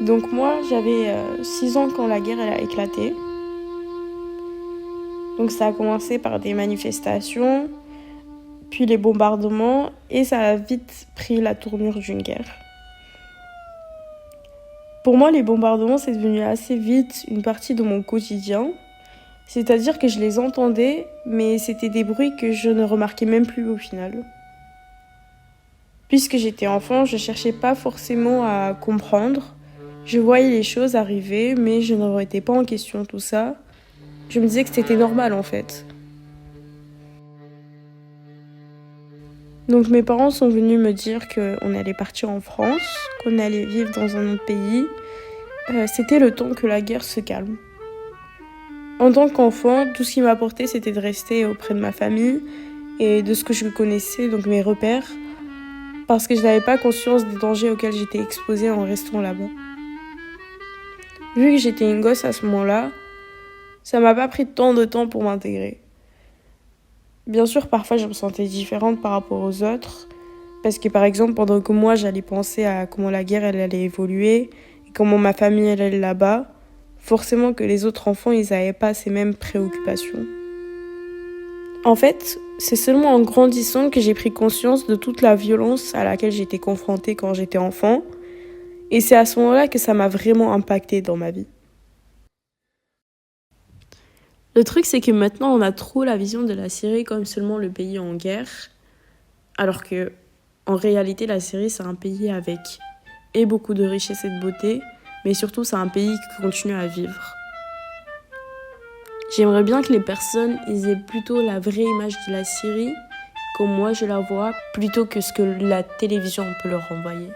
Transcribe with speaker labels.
Speaker 1: Donc moi, j'avais 6 ans quand la guerre elle a éclaté. Donc ça a commencé par des manifestations, puis les bombardements, et ça a vite pris la tournure d'une guerre. Pour moi, les bombardements, c'est devenu assez vite une partie de mon quotidien. C'est-à-dire que je les entendais, mais c'était des bruits que je ne remarquais même plus au final. Puisque j'étais enfant, je cherchais pas forcément à comprendre. Je voyais les choses arriver, mais je ne remettais pas en question tout ça. Je me disais que c'était normal en fait. Donc mes parents sont venus me dire qu'on allait partir en France, qu'on allait vivre dans un autre pays. C'était le temps que la guerre se calme. En tant qu'enfant, tout ce qui m'apportait, c'était de rester auprès de ma famille et de ce que je connaissais, donc mes repères, parce que je n'avais pas conscience des dangers auxquels j'étais exposée en restant là-bas. Vu que j'étais une gosse à ce moment-là, ça m'a pas pris tant de temps pour m'intégrer. Bien sûr, parfois, je me sentais différente par rapport aux autres, parce que par exemple, pendant que moi, j'allais penser à comment la guerre elle allait évoluer, et comment ma famille elle allait là-bas, forcément que les autres enfants, ils n'avaient pas ces mêmes préoccupations. En fait, c'est seulement en grandissant que j'ai pris conscience de toute la violence à laquelle j'étais confrontée quand j'étais enfant, et c'est à ce moment-là que ça m'a vraiment impactée dans ma vie. Le truc, c'est que maintenant, on a trop la vision de la Syrie comme seulement le pays en guerre, alors que, en réalité, la Syrie, c'est un pays avec et beaucoup de richesse et de beauté, mais surtout, c'est un pays qui continue à vivre. J'aimerais bien que les personnes aient plutôt la vraie image de la Syrie, comme moi je la vois, plutôt que ce que la télévision peut leur envoyer.